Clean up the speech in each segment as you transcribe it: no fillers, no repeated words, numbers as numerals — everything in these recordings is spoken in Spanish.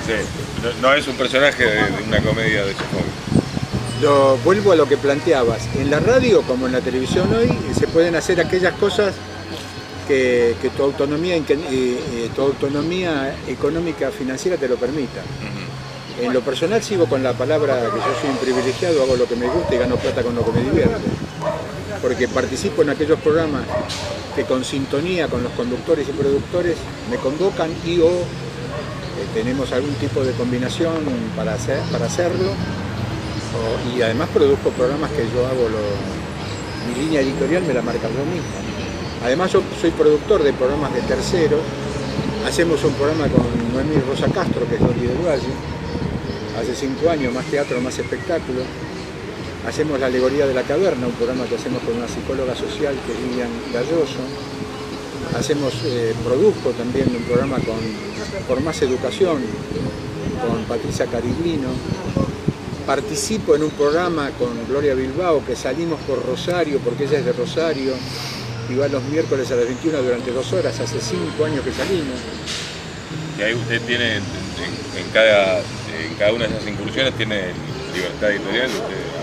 Sí, no es un personaje de una comedia de Sofovich. Vuelvo a lo que planteabas. En la radio, como en la televisión hoy, se pueden hacer aquellas cosas que tu autonomía económica financiera te lo permita. En lo personal sigo con la palabra que yo soy un privilegiado, hago lo que me gusta y gano plata con lo que me divierte. Porque participo en aquellos programas que con sintonía con los conductores y productores me convocan y o tenemos algún tipo de combinación para hacerlo. Y además produzco programas que yo hago, mi línea editorial me la marca yo mismo. Además yo soy productor de programas de terceros. Hacemos un programa con Noemí Rosa Castro, que es Dori del Valle. Hace 5 años, más teatro, más espectáculo. Hacemos La Alegoría de la Caverna, un programa que hacemos con una psicóloga social que es Lilian Galloso. Produzco también un programa por Más Educación, con Patricia Cariglino. Participo en un programa con Gloria Bilbao, que salimos por Rosario, porque ella es de Rosario, y va los miércoles a las 21 durante 2 horas, hace 5 años que salimos. Y ahí usted tiene, en cada una de esas incursiones, tiene libertad editorial.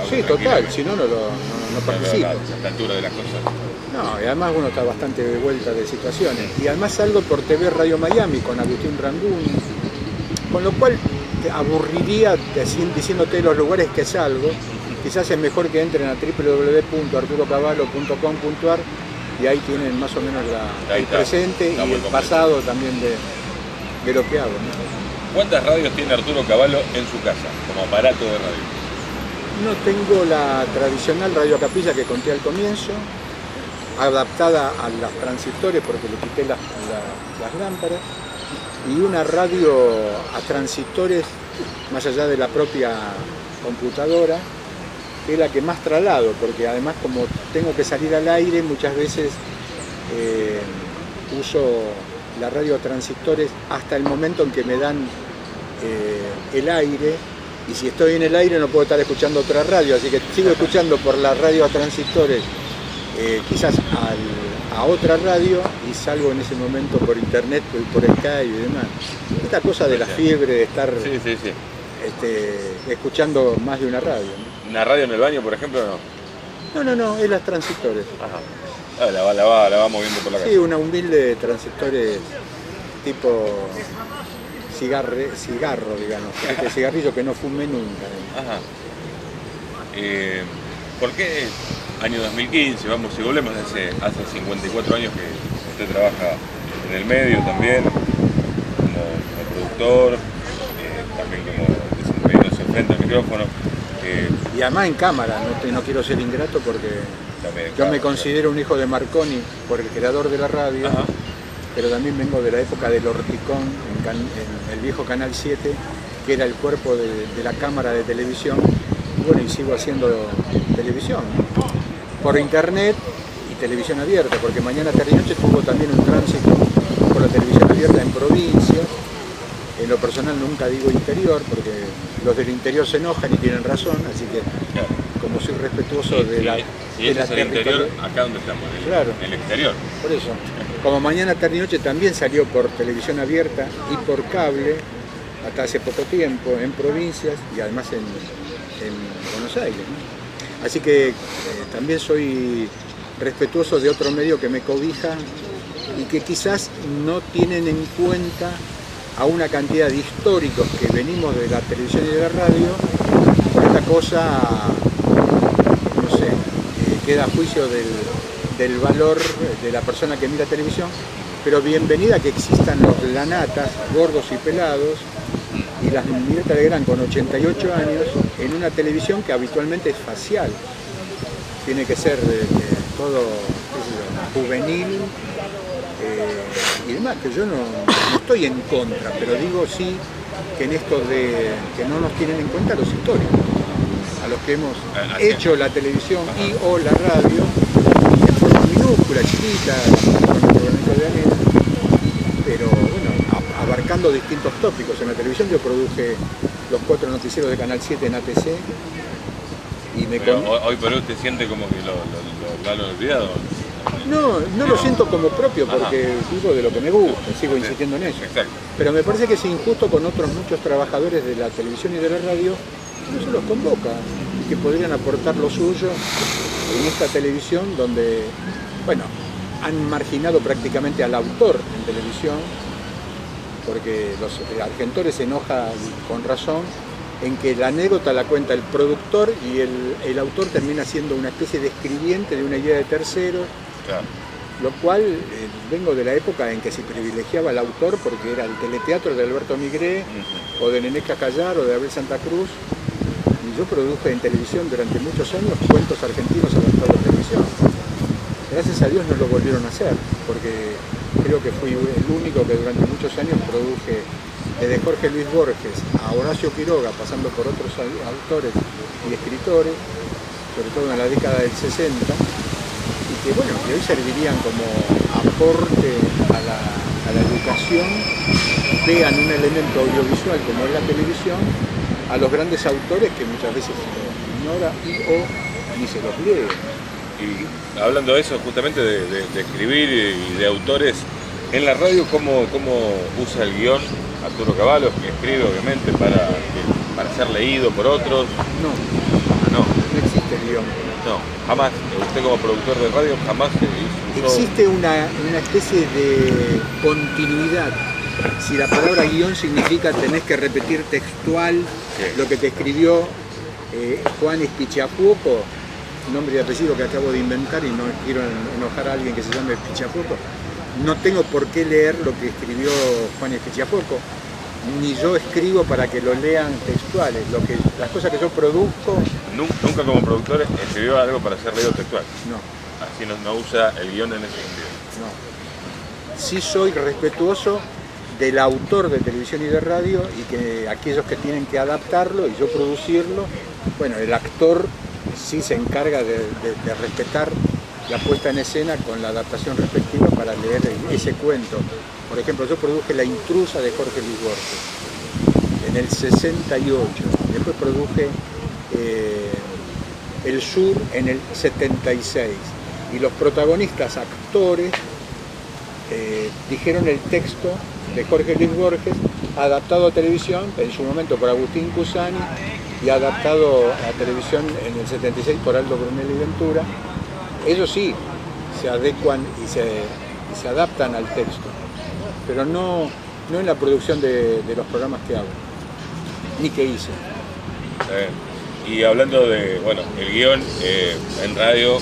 Sí, total, si no, no participo. A esta altura de las cosas. No, y además uno está bastante de vuelta de situaciones. Y además salgo por TV Radio Miami con Agustín Ranguni, con lo cual te aburriría diciéndote los lugares que salgo. Quizás es mejor que entren a www.arturocavallo.com.ar y ahí tienen más o menos el presente y el pasado también de lo que hago, ¿no? ¿Cuántas radios tiene Arturo Cavallo en su casa, como aparato de radio? No tengo la tradicional radio capilla que conté al comienzo, adaptada a las transistores porque le quité las lámparas, y una radio a transistores más allá de la propia computadora, que es la que más traslado, porque además como tengo que salir al aire, muchas veces uso la radio a transistores hasta el momento en que me dan el aire, y si estoy en el aire no puedo estar escuchando otra radio, así que sigo escuchando por la radio a transistores, quizás a otra radio, y salgo en ese momento por internet, por Skype y demás. Esta cosa de la fiebre de estar escuchando más de una radio, ¿no? ¿Una radio en el baño, por ejemplo, no? No, es las transistores. Ajá. Ah, la va moviendo por la casa. Sí, una humilde transistores tipo cigarro, digamos. Este cigarrillo que no fumé nunca. Ajá. ¿Por qué año 2015? Vamos, si volvemos hace 54 años que usted trabaja en el medio también, como productor, también como desempeñándose frente al micrófono. Y además en cámara, no quiero ser ingrato porque yo me considero un hijo de Marconi por el creador de la radio. Ajá. Pero también vengo de la época del Horticón, en el viejo Canal 7, que era el cuerpo de la cámara de televisión. Bueno, y sigo haciendo televisión, por internet y televisión abierta, porque Mañana, Tarde y Noche tuvo también un tránsito por la televisión abierta en provincia. En lo personal nunca digo interior, porque los del interior se enojan y tienen razón, así que como soy respetuoso de la interior, acá donde estamos, en el exterior. Por eso, como Mañana, Tarde y Noche también salió por televisión abierta y por cable, hasta hace poco tiempo, en provincias y además en Buenos Aires, ¿no? Así que también soy respetuoso de otro medio que me cobija y que quizás no tienen en cuenta a una cantidad de históricos que venimos de la televisión y de la radio, por esta cosa, no sé, queda a juicio del valor de la persona que mira televisión, pero bienvenida que existan los lanatas, gordos y pelados, y las Mirta Legrand con 88 años, en una televisión que habitualmente es facial, tiene que ser todo juvenil, y demás, que yo no estoy en contra, pero digo sí que en esto de que no nos tienen en cuenta los históricos, a los que hemos hecho la televisión y o la radio en forma minúscula, chiquita, con nuestro granito de arena, pero bueno, abarcando distintos tópicos. En la televisión yo produje los 4 noticieros de Canal 7 en ATC y hoy por hoy usted siente como que lo han olvidado. No lo siento como propio porque vivo de lo que me gusta, sigo insistiendo en eso. Exacto. Pero me parece que es injusto con otros muchos trabajadores de la televisión y de la radio que no se los convoca y que podrían aportar lo suyo en esta televisión donde, bueno, han marginado prácticamente al autor en televisión, porque los Argentores se enojan con razón en que la anécdota la cuenta el productor y el autor termina siendo una especie de escribiente de una idea de tercero, Claro. lo cual vengo de la época en que se privilegiaba al autor porque era el teleteatro de Alberto Migré o de Nené Cascallar o de Abel Santa Cruz, y yo produje en televisión durante muchos años cuentos argentinos adaptados a televisión. Gracias a Dios no lo volvieron a hacer, porque creo que fui el único que durante muchos años produje desde Jorge Luis Borges a Horacio Quiroga, pasando por otros autores y escritores, sobre todo en la década del 60, y que bueno, que hoy servirían como aporte a la educación, vean un elemento audiovisual como es la televisión, a los grandes autores que muchas veces se los ignora o ni se los lee. Y hablando de eso, justamente de escribir y de autores, en la radio, ¿cómo usa el guión Arturo Cavallo, que escribe obviamente para ser leído por otros? No existe el guión. No, jamás. Usted como productor de radio jamás usó... Existe una especie de continuidad. Si la palabra guión significa tenés que repetir textual lo que te escribió Juan Espichapuoco, nombre y apellido que acabo de inventar y no quiero enojar a alguien que se llame Espichapuoco, no tengo por qué leer lo que escribió Juan Espichapuoco, ni yo escribo para que lo lean textuales. Las cosas que yo produzco... Nunca como productor escribió algo para ser leído textual. No. Así no usa el guión en ese sentido. No. Sí soy respetuoso del autor de televisión y de radio y que aquellos que tienen que adaptarlo y yo producirlo, bueno, el actor sí se encarga de respetar la puesta en escena con la adaptación respectiva para leer ese cuento. Por ejemplo, yo produje La intrusa de Jorge Luis Borges en el 68, después produje El sur en el 76 y los protagonistas actores dijeron el texto de Jorge Luis Borges adaptado a televisión, en su momento por Agustín Cusani, y adaptado a televisión en el 76 por Aldo Brunelli Ventura. Ellos sí se adecuan y se adaptan al texto, pero no en la producción de los programas que hago, ni que hice. Y hablando de, bueno, el guión en radio,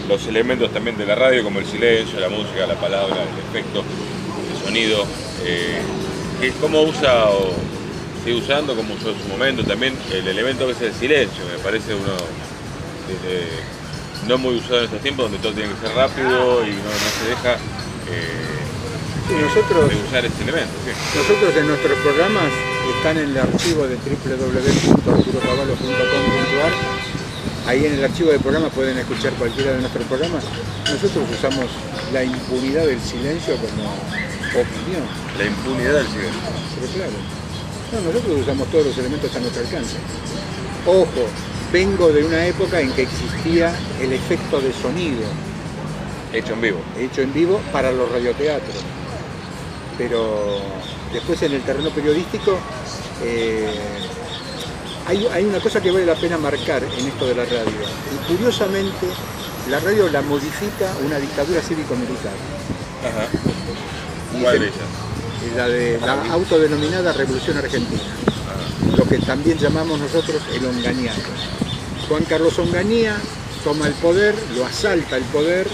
los elementos también de la radio, como el silencio, la música, la palabra, el efecto, el sonido, ¿cómo usa o sigue usando, como usó en su momento también, el elemento que es el silencio? Me parece uno no muy usado en estos tiempos, donde todo tiene que ser rápido y no se deja de usar este elemento. Sí. Nosotros en nuestros programas están en el archivo de www.arturocavallo.com.ar. Ahí en el archivo de programa pueden escuchar cualquiera de nuestros programas. Nosotros usamos la impunidad del silencio como opinión. La impunidad del silencio. Pero claro, no, nosotros usamos todos los elementos a nuestro alcance. Ojo, vengo de una época en que existía el efecto de sonido. Hecho en vivo para los radioteatros. Pero después en el terreno periodístico hay una cosa que vale la pena marcar en esto de la radio. Y curiosamente, la radio la modifica una dictadura cívico-militar. Ajá. ¿Cuál de ellas? La de la autodenominada Revolución Argentina. Ajá. Lo que también llamamos nosotros el onganiato. Juan Carlos Onganía toma el poder, lo asalta el poder,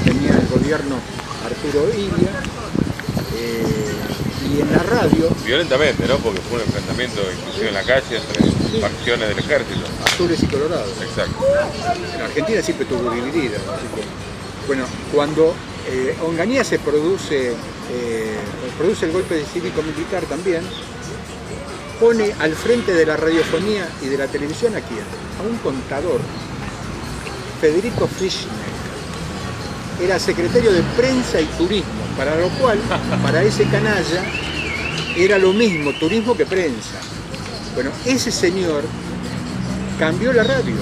tenía el gobierno Arturo Illia, y en la radio... Violentamente, ¿no? Porque fue un enfrentamiento inclusive en la calle entre facciones del ejército. Azules y colorados. Exacto. En Argentina siempre estuvo dividida. Así que, bueno, cuando Onganía se produce el golpe cívico-militar también, pone al frente de la radiofonía y de la televisión ¿a quién? A un contador, Federico Frischneck. Era secretario de Prensa y Turismo, para lo cual, para ese canalla, era lo mismo turismo que prensa. Bueno, ese señor cambió la radio.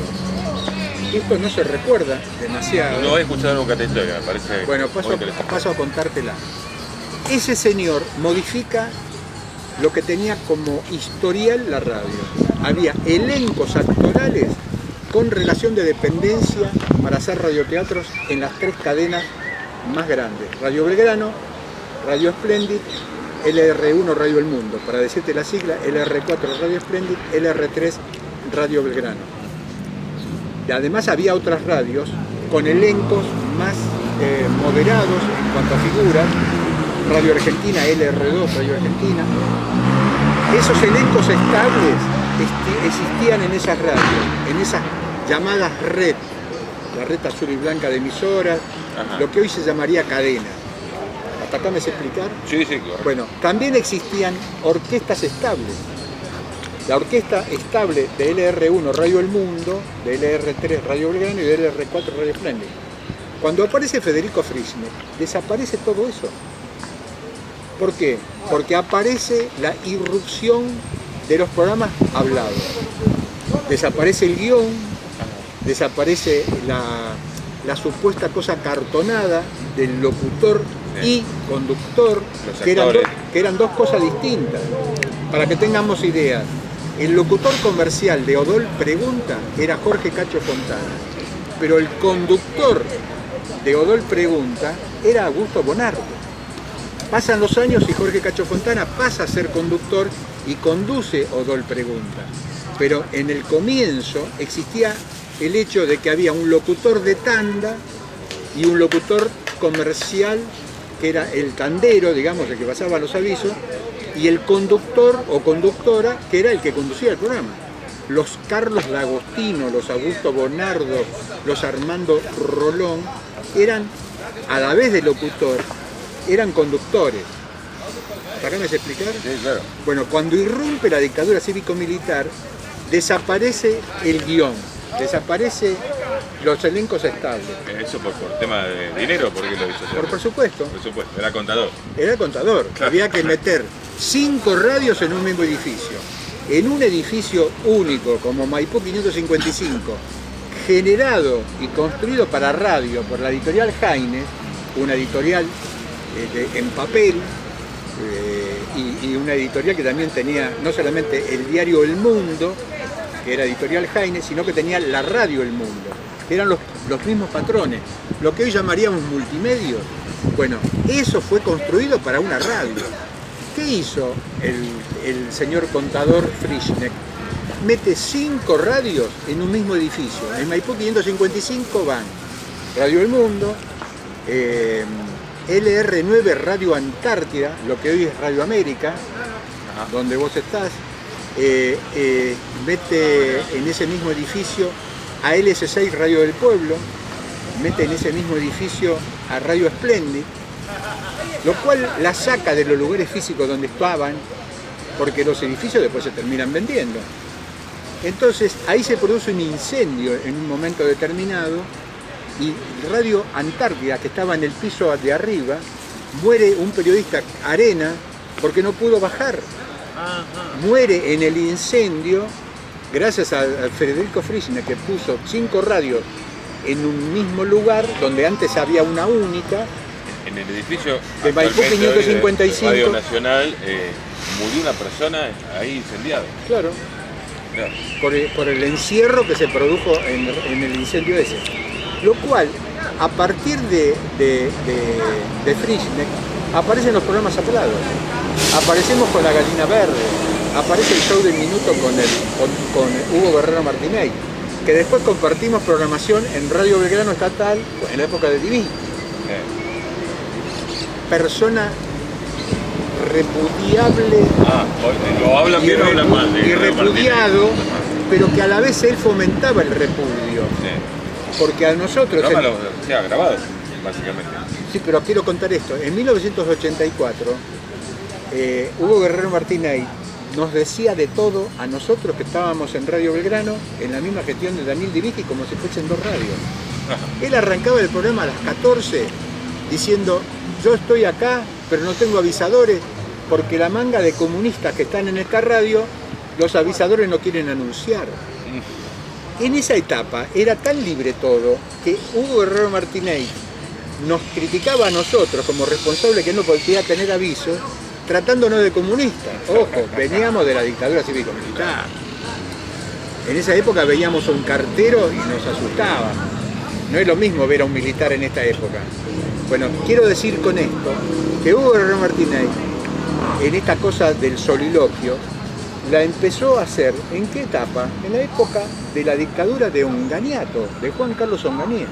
Esto no se recuerda demasiado. No he escuchado nunca esta historia, me parece Bueno, muy interesante. paso a contártela. Ese señor modifica lo que tenía como historial la radio. Había elencos actorales con relación de dependencia para hacer radioteatros en las 3 cadenas más grandes. Radio Belgrano, Radio Splendid, LR1 Radio El Mundo. Para decirte la sigla, LR4 Radio Splendid, LR3 Radio Belgrano. Y además había otras radios con elencos más moderados en cuanto a figuras. Radio Argentina, LR2 Radio Argentina. Esos elencos estables existían en esas radios, en esas llamadas red, la red azul y blanca de emisoras, lo que hoy se llamaría cadena. ¿Hasta acá me sé explicar? Sí, sí, claro. Bueno, también existían orquestas estables. La orquesta estable de LR1 Radio El Mundo, de LR3 Radio Belgrano y de LR4 Radio Splendid. Cuando aparece Federico Frischner, desaparece todo eso. ¿Por qué? Porque aparece la irrupción de los programas hablados. Desaparece el guión, desaparece la supuesta cosa cartonada del locutor y conductor, que eran dos cosas distintas. Para que tengamos ideas, el locutor comercial de Odol Pregunta era Jorge Cacho Fontana, pero el conductor de Odol Pregunta era Augusto Bonardo. Pasan los años y Jorge Cacho Fontana pasa a ser conductor y conduce Odol Pregunta. Pero en el comienzo existía el hecho de que había un locutor de tanda y un locutor comercial, que era el tandero, digamos, el que pasaba los avisos, y el conductor o conductora, que era el que conducía el programa. Los Carlos D'Agostino, los Augusto Bonardo, los Armando Rolón, eran, a la vez de locutor, eran conductores. ¿Para qué me sé explicar? Sí, claro. Bueno, cuando irrumpe la dictadura cívico-militar, desaparece el guión, desaparece los elencos estables. ¿Eso por tema de dinero? ¿Por qué lo hizo? Por presupuesto. Por supuesto, era contador. Era contador. Claro. Había que meter 5 radios en un mismo edificio. En un edificio único, como Maipú 555, generado y construido para radio por la editorial Haines, una editorial en papel, y una editorial que también tenía no solamente el diario El Mundo, que era editorial Haines, sino que tenía la radio El Mundo, que eran los mismos patrones, lo que hoy llamaríamos multimedios. Bueno, eso fue construido para una radio. ¿Qué hizo el señor contador Frischner? Mete 5 radios en un mismo edificio. En Maipú 555 van Radio El Mundo, LR9 Radio Antártida, lo que hoy es Radio América, donde vos estás, mete en ese mismo edificio a LS6 Radio del Pueblo, mete en ese mismo edificio a Radio Splendid, lo cual la saca de los lugares físicos donde estaban, porque los edificios después se terminan vendiendo. Entonces ahí se produce un incendio en un momento determinado, y Radio Antártida, que estaba en el piso de arriba, muere un periodista, Arena, porque no pudo bajar. Muere en el incendio gracias a Federico Frischner, que puso 5 radios en un mismo lugar donde antes había una única. En el edificio de Maipú 555 Radio Nacional murió una persona ahí incendiada. Claro. Por el encierro que se produjo en el incendio ese. Lo cual, a partir de Frischner, aparecen los programas hablados. Aparecemos con La Gallina Verde, aparece el show del minuto con Hugo Guerrero Martínez, que después compartimos programación en Radio Belgrano Estatal en la época de Diví. Persona repudiable, lo hablan bien o hablan mal, y repudiado, pero que a la vez él fomentaba el repudio. Porque a nosotros... grabado, básicamente. Sí, pero quiero contar esto. En 1984, Hugo Guerrero Martínez nos decía de todo a nosotros que estábamos en Radio Belgrano, en la misma gestión de Daniel Dirigi, como si fuesen 2 radios. Él arrancaba el programa a las 14 diciendo: yo estoy acá, pero no tengo avisadores, porque la manga de comunistas que están en esta radio, los avisadores no quieren anunciar. En esa etapa era tan libre todo que Hugo Guerrero Martínez nos criticaba a nosotros como responsables que no podía tener avisos, tratándonos de comunistas. Ojo, veníamos de la dictadura cívico-militar. En esa época veíamos a un cartero y nos asustaba. No es lo mismo ver a un militar en esta época. Bueno, quiero decir con esto que Hugo Guerrero Martínez, en esta cosa del soliloquio, la empezó a hacer, ¿en qué etapa? En la época de la dictadura de Onganiato, de Juan Carlos Onganía.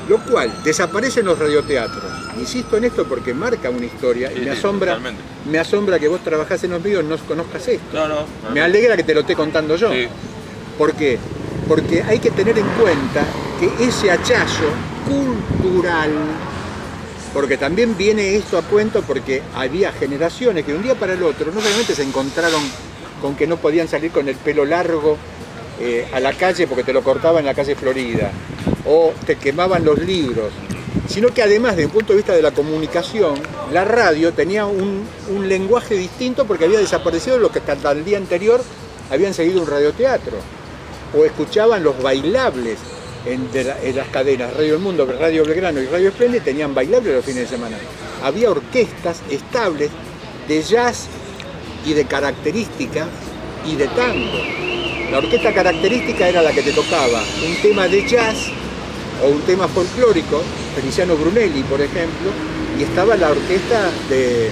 Lo cual desaparecen los radioteatros. Insisto en esto porque marca una historia y me asombra que vos trabajás en los medios y no conozcas esto. No. Me alegra que te lo esté contando yo. Sí. ¿Por qué? Porque hay que tener en cuenta que ese hachazo cultural, porque también viene esto a cuento porque había generaciones que de un día para el otro no solamente se encontraron con que no podían salir con el pelo largo a la calle porque te lo cortaban en la calle Florida, o te quemaban los libros, sino que además, desde un punto de vista de la comunicación, la radio tenía un lenguaje distinto porque había desaparecido los que hasta el día anterior habían seguido un radioteatro, o escuchaban los bailables en las cadenas Radio El Mundo, Radio Belgrano y Radio Esplendid, tenían bailables los fines de semana. Había orquestas estables de jazz y de característica y de tango. La orquesta característica era la que te tocaba un tema de jazz o un tema folclórico, Feliciano Brunelli, por ejemplo, y estaba la orquesta de,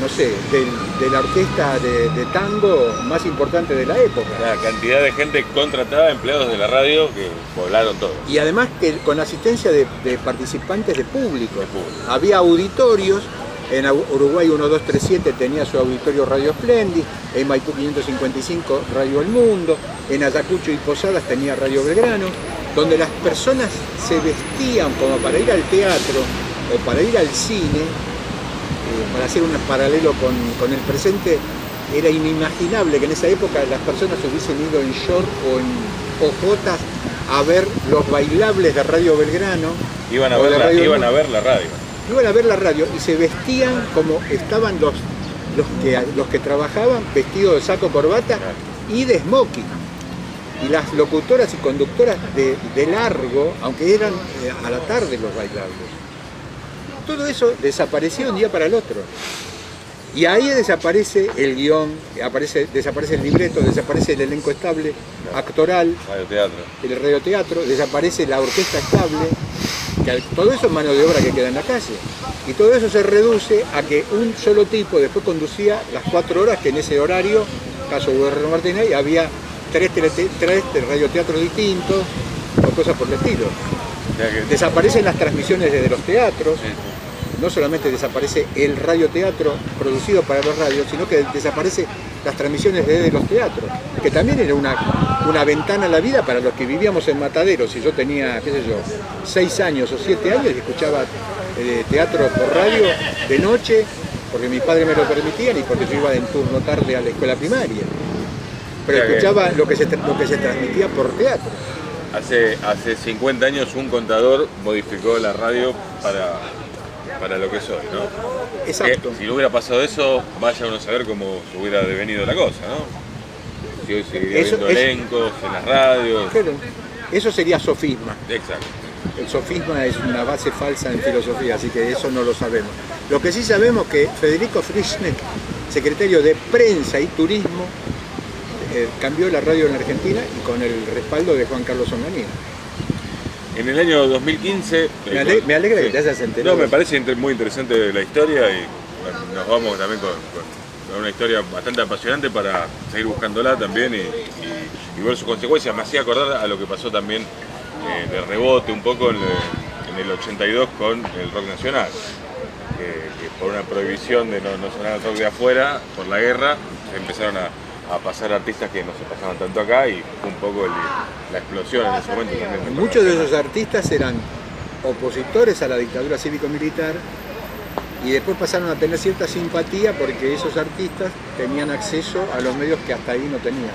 no sé, de la orquesta de tango más importante de la época. La cantidad de gente contratada, empleados de la radio, que poblaron todo. Y además que con asistencia de participantes de público. Había auditorios, en Uruguay 1237 tenía su auditorio Radio Esplendid, en Maipú 555 Radio El Mundo, en Ayacucho y Posadas tenía Radio Belgrano, donde las personas se vestían como para ir al teatro o para ir al cine. Para hacer un paralelo con el presente, era inimaginable que en esa época las personas hubiesen ido en short o en ojotas a ver los bailables de Radio Belgrano. Iban a ver la radio. Iban a ver la radio y se vestían como estaban los que trabajaban, vestidos de saco, corbata y de smoking. Y las locutoras y conductoras de largo, aunque eran a la tarde los bailables. Todo eso desapareció de un día para el otro. Y ahí desaparece el guión, desaparece el libreto, desaparece el elenco estable, actoral, el radioteatro, desaparece la orquesta estable, que todo eso es mano de obra que queda en la calle. Y todo eso se reduce a que un solo tipo después conducía las 4 horas que en ese horario, caso Guerrero Martínez, había 3 radioteatros distintos o cosas por el estilo. Desaparecen las transmisiones desde los teatros. No solamente desaparece el radioteatro producido para los radios, sino que desaparecen las transmisiones desde los teatros, que también era una ventana a la vida para los que vivíamos en Mataderos. Si yo tenía, qué sé yo, 6 años o 7 años y escuchaba teatro por radio de noche, porque mis padres me lo permitían y porque yo iba en turno tarde a la escuela primaria. Pero escuchaba lo que se transmitía por teatro. Hace 50 años un contador modificó la radio para lo que es hoy, ¿no? Exacto. Si no hubiera pasado eso, vaya uno a saber cómo se hubiera devenido la cosa, ¿no? Si hoy seguiría viendo elencos en las radios. Claro, eso sería sofisma. Exacto. El sofisma es una base falsa en filosofía, así que eso no lo sabemos. Lo que sí sabemos es que Federico Frischneck, secretario de Prensa y Turismo, cambió la radio en la Argentina y con el respaldo de Juan Carlos Onganía. En el año 2015... Me alegra que te hayas enterado. No, me parece muy interesante la historia y bueno, nos vamos también con una historia bastante apasionante para seguir buscándola también y ver sus consecuencias. Me hacía acordar a lo que pasó también de rebote un poco en el 82 con el rock nacional, que por una prohibición de no sonar el rock de afuera, por la guerra, se empezaron a pasar artistas que no se pasaban tanto acá y fue un poco la explosión en ese momento también. Muchos de esos artistas eran opositores a la dictadura cívico-militar y después pasaron a tener cierta simpatía porque esos artistas tenían acceso a los medios que hasta ahí no tenían.